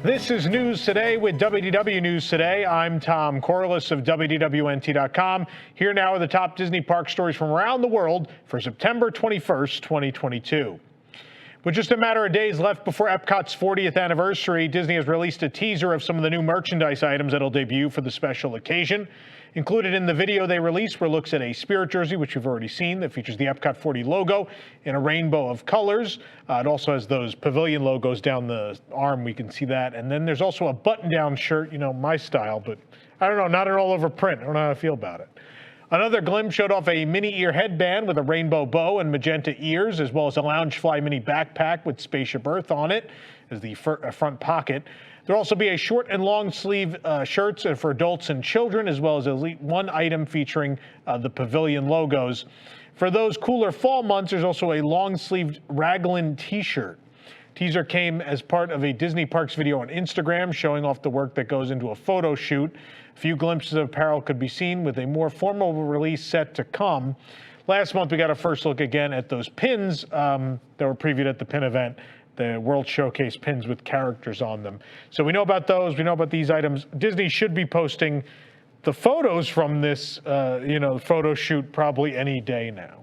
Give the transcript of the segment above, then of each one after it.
This is News Today with WDW News Today. I'm Tom Corliss of WDWNT.com. Here now are the top Disney park stories from around the world for September 21st, 2022. With just a matter of days left before Epcot's 40th anniversary, Disney has released a teaser of some of the new merchandise items that'll debut for the special occasion. Included in the video they released were looks at a Spirit jersey, which we've already seen, that features the Epcot 40 logo in a rainbow of colors. It also has those pavilion logos down the arm. We can see that. And then there's also a button-down shirt, you know, my style, but I don't know, not an all-over print. I don't know how I feel about it. Another glimpse showed off a mini ear headband with a rainbow bow and magenta ears, as well as a Loungefly mini backpack with Spaceship Earth on it as the front pocket. There'll also be a short and long sleeve shirts for adults and children, as well as one item featuring the pavilion logos. For those cooler fall months, there's also a long sleeved Raglan t-shirt. Teaser came as part of a Disney Parks video on Instagram showing off the work that goes into a photo shoot. A few glimpses of apparel could be seen, with a more formal release set to come. Last month, we got a first look again at those pins that were previewed at the pin event, the World Showcase pins with characters on them. So we know about those. We know about these items. Disney should be posting the photos from this, photo shoot probably any day now.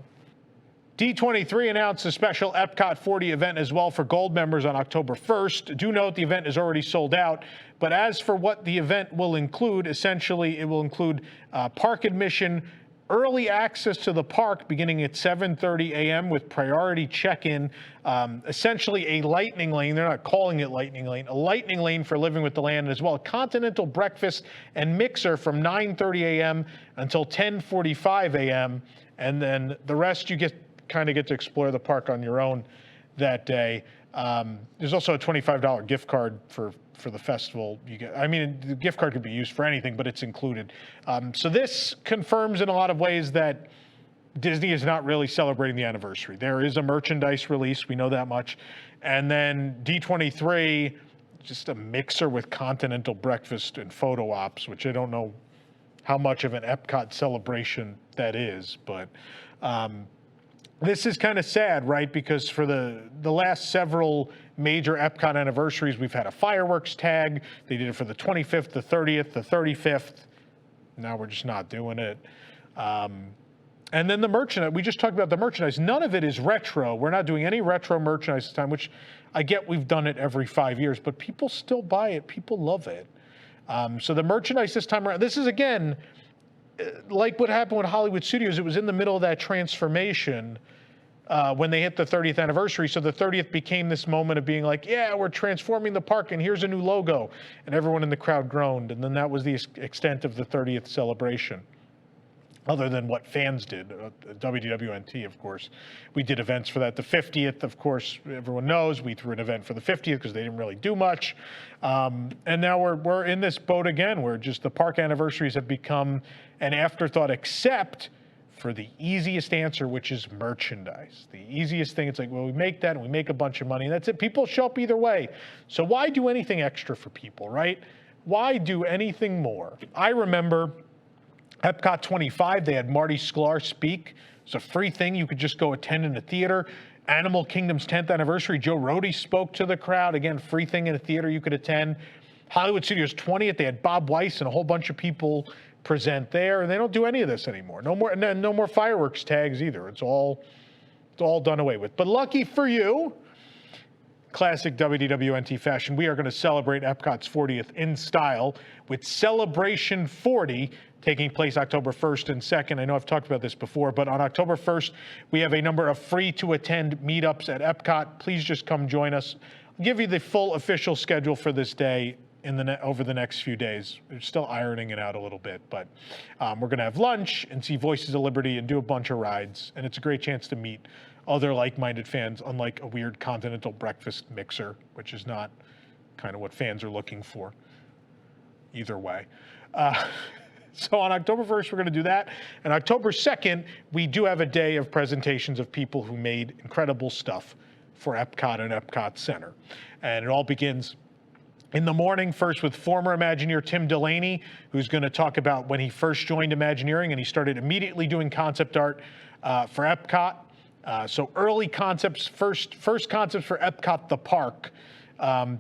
D23 announced a special Epcot 40 event as well for Gold members on October 1st. Do note the event is already sold out, but as for what the event will include, essentially it will include park admission, early access to the park beginning at 7:30 a.m. with priority check-in, essentially a lightning lane. They're not calling it lightning lane, a lightning lane for Living with the Land, as well a continental breakfast and mixer from 9:30 a.m. until 10:45 a.m. And then the rest you kind of get to explore the park on your own that day. There's also a $25 gift card for the festival. The gift card could be used for anything, but it's included. So this confirms in a lot of ways that Disney is not really celebrating the anniversary. There is a merchandise release, we know that much. And then D23, just a mixer with continental breakfast and photo ops, which I don't know how much of an Epcot celebration that is, but this is kind of sad, right? Because for the last several major Epcot anniversaries, we've had a fireworks tag. They did it for the 25th, the 30th, the 35th. Now we're just not doing it. And then the merchandise, we just talked about the merchandise. None of it is retro. We're not doing any retro merchandise this time, which I get we've done it every 5 years, but people still buy it. People love it. So the merchandise this time around, this is again, like what happened with Hollywood Studios. It was in the middle of that transformation when they hit the 30th anniversary. So the 30th became this moment of being like, yeah, we're transforming the park and here's a new logo. And everyone in the crowd groaned. And then that was the extent of the 30th celebration, other than what fans did. WDWNT, of course, we did events for that. The 50th, of course, everyone knows we threw an event for the 50th because they didn't really do much. And now we're in this boat again, where just the park anniversaries have become an afterthought, except for the easiest answer, which is merchandise. The easiest thing, it's like, well, we make that and we make a bunch of money, and that's it. People show up either way. So why do anything extra for people, right? Why do anything more? I remember Epcot 25, they had Marty Sklar speak. It's a free thing. You could just go attend in a theater. Animal Kingdom's 10th anniversary, Joe Rohde spoke to the crowd. Again, free thing in a theater you could attend. Hollywood Studios 20th, they had Bob Weiss and a whole bunch of people present there, and they don't do any of this anymore. No more fireworks tags either. It's all done away with. But lucky for you, classic WDWNT fashion, we are going to celebrate Epcot's 40th in style with Celebration 40 taking place October 1st and 2nd. I know I've talked about this before, but on October 1st, we have a number of free-to-attend meetups at Epcot. Please just come join us. I'll give you the full official schedule for this day over the next few days. We're still ironing it out a little bit, but we're going to have lunch and see Voices of Liberty and do a bunch of rides, and it's a great chance to meet other like-minded fans, unlike a weird continental breakfast mixer, which is not kind of what fans are looking for either way. So on October 1st, we're going to do that. And October 2nd, we do have a day of presentations of people who made incredible stuff for Epcot and Epcot Center. And it all begins in the morning, first with former Imagineer Tim Delaney, who's going to talk about when he first joined Imagineering, and he started immediately doing concept art for Epcot. So early concepts, first concepts for Epcot the Park.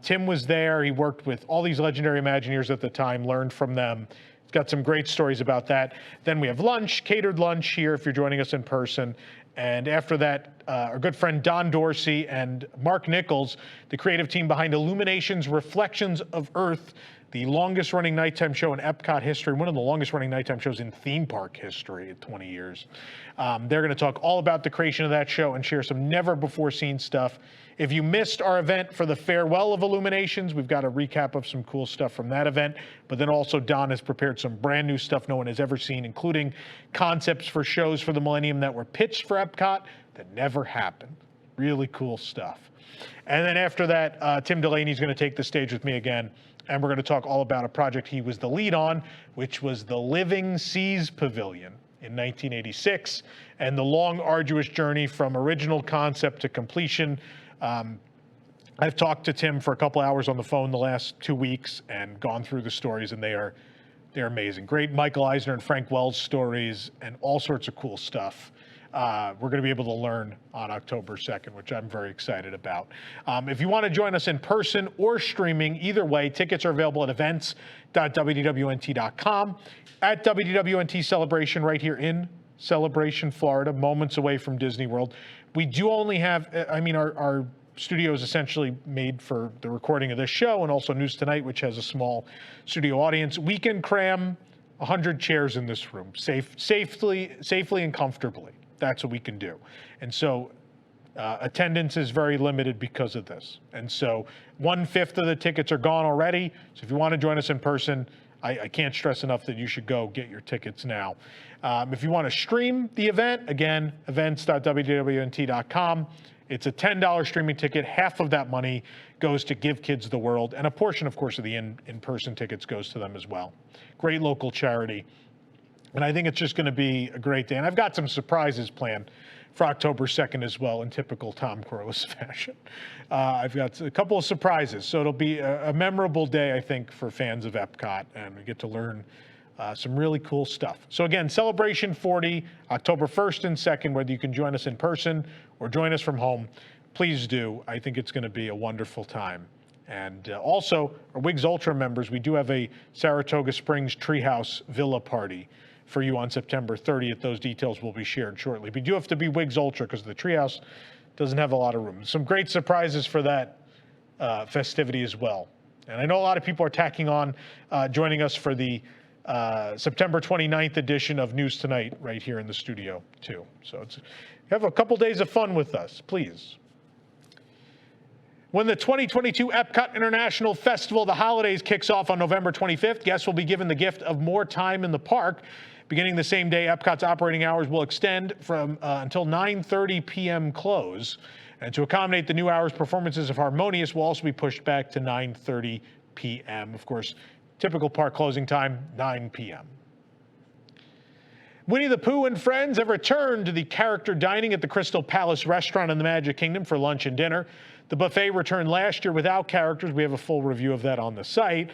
Tim was there. He worked with all these legendary Imagineers at the time, learned from them. He's got some great stories about that. Then we have lunch, catered lunch here if you're joining us in person. And after that, our good friend Don Dorsey and Mark Nichols, the creative team behind Illumination's Reflections of Earth, the longest running nighttime show in Epcot history, one of the longest running nighttime shows in theme park history at 20 years. They're going to talk all about the creation of that show and share some never before seen stuff. If you missed our event for the farewell of Illuminations, we've got a recap of some cool stuff from that event. But then also Don has prepared some brand new stuff no one has ever seen, including concepts for shows for the Millennium that were pitched for Epcot that never happened. Really cool stuff. And then after that, Tim Delaney is going to take the stage with me again. And we're going to talk all about a project he was the lead on, which was the Living Seas Pavilion in 1986, and the long, arduous journey from original concept to completion. I've talked to Tim for a couple hours on the phone the last 2 weeks and gone through the stories, and they're amazing. Great Michael Eisner and Frank Wells stories and all sorts of cool stuff. We're going to be able to learn on October 2nd, which I'm very excited about. If you want to join us in person or streaming, either way, tickets are available at events.wdwnt.com. At WDWNT Celebration right here in Celebration, Florida, moments away from Disney World. We do only have, our studio is essentially made for the recording of this show and also News Tonight, which has a small studio audience. We can cram 100 chairs in this room safely and comfortably. That's what we can do. And so attendance is very limited because of this. And so 1/5 of the tickets are gone already. So if you want to join us in person, I can't stress enough that you should go get your tickets now. If you want to stream the event, again, events.wdwnt.com. It's a $10 streaming ticket. Half of that money goes to Give Kids the World, and a portion, of course, of the in-person tickets goes to them as well. Great local charity. And I think it's just going to be a great day. And I've got some surprises planned for October 2nd as well, in typical Tom Corliss fashion. I've got a couple of surprises. So it'll be a memorable day, I think, for fans of Epcot. And we get to learn some really cool stuff. So again, Celebration 40, October 1st and 2nd, whether you can join us in person or join us from home, please do. I think it's going to be a wonderful time. And also, our Wigs Ultra members, we do have a Saratoga Springs Treehouse Villa party for you on September 30th. Those details will be shared shortly. But you do have to be Wigs Ultra because the Treehouse doesn't have a lot of room. Some great surprises for that festivity as well. And I know a lot of people are tacking on joining us for the September 29th edition of News Tonight right here in the studio too. So have a couple days of fun with us, please. When the 2022 Epcot International Festival of the Holidays kicks off on November 25th, guests will be given the gift of more time in the park. Beginning the same day, Epcot's operating hours will extend from until 9:30 p.m. close. And to accommodate the new hours, performances of Harmonious will also be pushed back to 9:30 p.m. Of course, typical park closing time, 9 p.m. Winnie the Pooh and friends have returned to the character dining at the Crystal Palace restaurant in the Magic Kingdom for lunch and dinner. The buffet returned last year without characters. We have a full review of that on the site.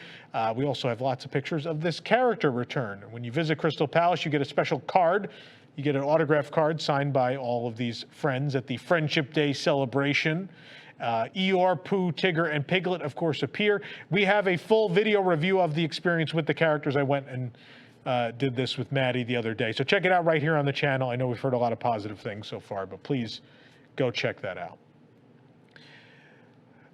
We also have lots of pictures of this character return. When you visit Crystal Palace, you get a special card. You get an autograph card signed by all of these friends at the Friendship Day celebration. Eeyore, Pooh, Tigger, and Piglet, of course, appear. We have a full video review of the experience with the characters. I went and did this with Maddie the other day. So check it out right here on the channel. I know we've heard a lot of positive things so far, but please go check that out.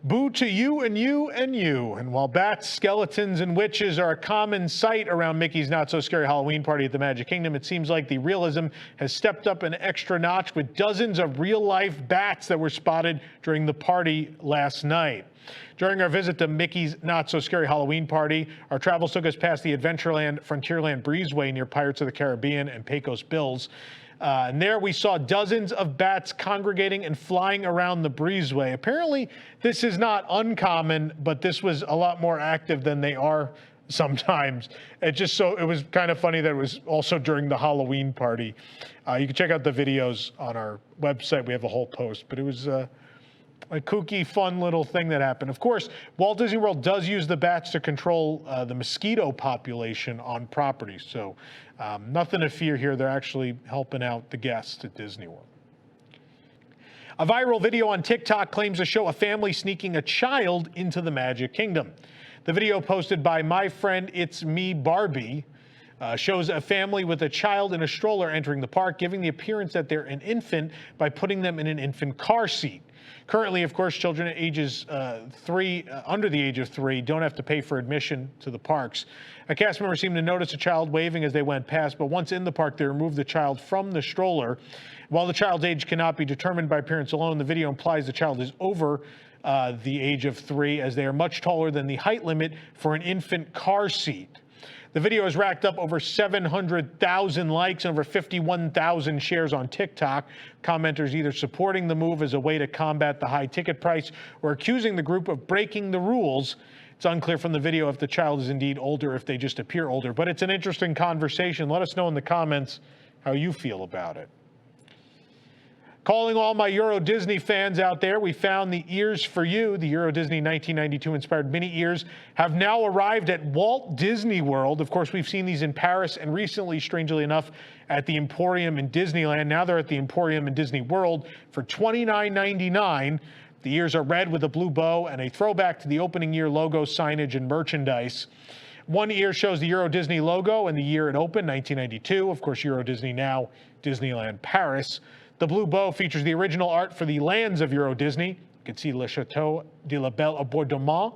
Boo to you and you and you. And while bats, skeletons, and witches are a common sight around Mickey's Not So Scary Halloween Party at the Magic Kingdom, it seems like the realism has stepped up an extra notch with dozens of real-life bats that were spotted during the party last night. During our visit to Mickey's Not So Scary Halloween Party, our travels took us past the Adventureland Frontierland Breezeway near Pirates of the Caribbean and Pecos Bills. And there we saw dozens of bats congregating and flying around the breezeway. Apparently, this is not uncommon, but this was a lot more active than they are sometimes. It was kind of funny that it was also during the Halloween party. You can check out the videos on our website. We have a whole post, but it was a kooky, fun little thing that happened. Of course, Walt Disney World does use the bats to control the mosquito population on property. So nothing to fear here. They're actually helping out the guests at Disney World. A viral video on TikTok claims to show a family sneaking a child into the Magic Kingdom. The video, posted by My Friend It's Me Barbie, shows a family with a child in a stroller entering the park, giving the appearance that they're an infant by putting them in an infant car seat. Currently, of course, children at ages under the age of 3 don't have to pay for admission to the parks. A cast member seemed to notice a child waving as they went past, but once in the park, they removed the child from the stroller. While the child's age cannot be determined by appearance alone, the video implies the child is over the age of 3, as they are much taller than the height limit for an infant car seat. The video has racked up over 700,000 likes and over 51,000 shares on TikTok. Commenters either supporting the move as a way to combat the high ticket price or accusing the group of breaking the rules. It's unclear from the video if the child is indeed older, if they just appear older. But it's an interesting conversation. Let us know in the comments how you feel about it. Calling all my Euro Disney fans out there, we found the ears for you. The Euro Disney 1992 inspired mini ears have now arrived at Walt Disney World. Of course, we've seen these in Paris and recently, strangely enough, at the Emporium in Disneyland. Now they're at the Emporium in Disney World for $29.99. The ears are red with a blue bow and a throwback to the opening year logo, signage, and merchandise. One ear shows the Euro Disney logo and the year it opened, 1992. Of course, Euro Disney now, Disneyland Paris. The blue bow features the original art for the lands of Euro Disney. You can see Le Chateau de la Belle Abordement,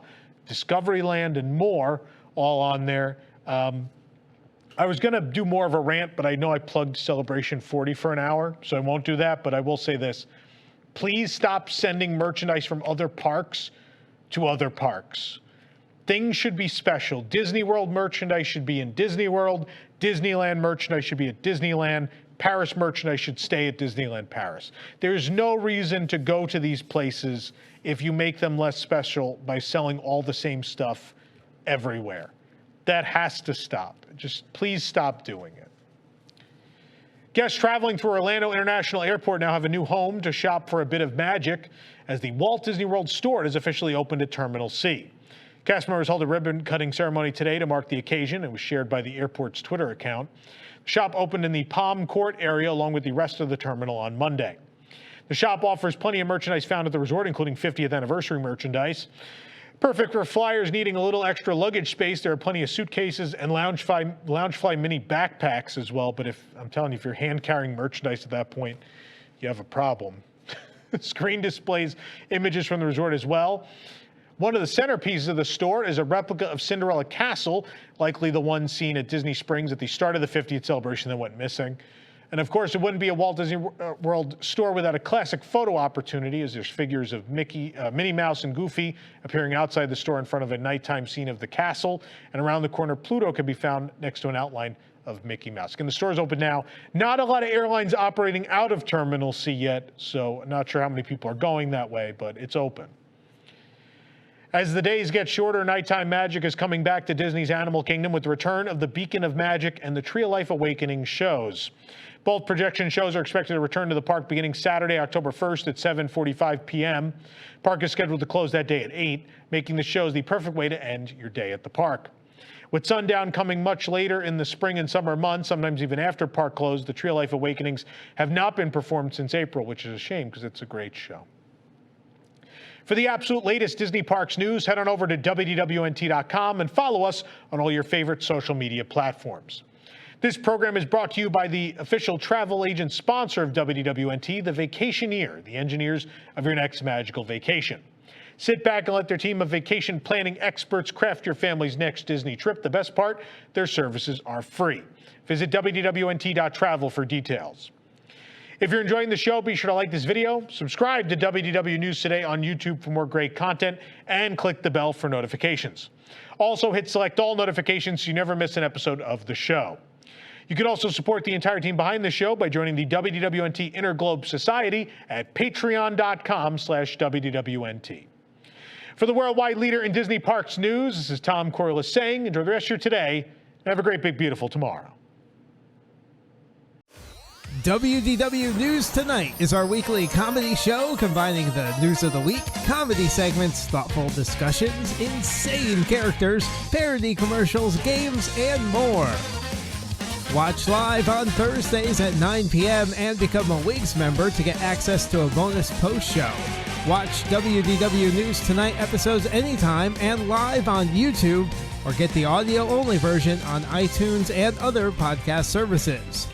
Discoveryland, and more all on there. I was going to do more of a rant, but I know I plugged Celebration 40 for an hour, so I won't do that. But I will say this. Please stop sending merchandise from other parks to other parks. Things should be special. Disney World merchandise should be in Disney World. Disneyland merchandise should be at Disneyland. Paris merchandise should stay at Disneyland Paris. There's no reason to go to these places if you make them less special by selling all the same stuff everywhere. That has to stop. Just please stop doing it. Guests traveling through Orlando International Airport now have a new home to shop for a bit of magic, as the Walt Disney World store has officially opened at Terminal C. Cast members held a ribbon-cutting ceremony today to mark the occasion. It was shared by the airport's Twitter account. The shop opened in the Palm Court area along with the rest of the terminal on Monday. The shop offers plenty of merchandise found at the resort, including 50th anniversary merchandise. Perfect for flyers needing a little extra luggage space. There are plenty of suitcases and Loungefly mini backpacks as well. But I'm telling you, if you're hand-carrying merchandise at that point, you have a problem. Screen displays images from the resort as well. One of the centerpieces of the store is a replica of Cinderella Castle, likely the one seen at Disney Springs at the start of the 50th celebration that went missing. And of course, it wouldn't be a Walt Disney World store without a classic photo opportunity, as there's figures of Minnie Mouse and Goofy appearing outside the store in front of a nighttime scene of the castle. And around the corner, Pluto can be found next to an outline of Mickey Mouse. Again, the store is open now. Not a lot of airlines operating out of Terminal C yet, so not sure how many people are going that way, but it's open. As the days get shorter, nighttime magic is coming back to Disney's Animal Kingdom with the return of the Beacon of Magic and the Tree of Life Awakening shows. Both projection shows are expected to return to the park beginning Saturday, October 1st at 7:45 p.m. Park is scheduled to close that day at 8, making the shows the perfect way to end your day at the park. With sundown coming much later in the spring and summer months, sometimes even after park close, the Tree of Life Awakenings have not been performed since April, which is a shame because it's a great show. For the absolute latest Disney Parks news, head on over to WDWNT.com and follow us on all your favorite social media platforms. This program is brought to you by the official travel agent sponsor of WDWNT, the Vacationeer, the engineers of your next magical vacation. Sit back and let their team of vacation planning experts craft your family's next Disney trip. The best part, their services are free. Visit WDWNT.travel for details. If you're enjoying the show, be sure to like this video, subscribe to WDW News Today on YouTube for more great content, and click the bell for notifications. Also, hit select all notifications so you never miss an episode of the show. You can also support the entire team behind the show by joining the WDWNT Interglobe Society at patreon.com/WDWNT. For the worldwide leader in Disney Parks news, this is Tom Corless saying, enjoy the rest of your today, and have a great, big, beautiful tomorrow. WDW News Tonight is our weekly comedy show combining the news of the week, comedy segments, thoughtful discussions, insane characters, parody commercials, games, and more. Watch live on Thursdays at 9 p.m. and become a Wigs member to get access to a bonus post show. Watch WDW News Tonight episodes anytime and live on YouTube, or get the audio-only version on iTunes and other podcast services.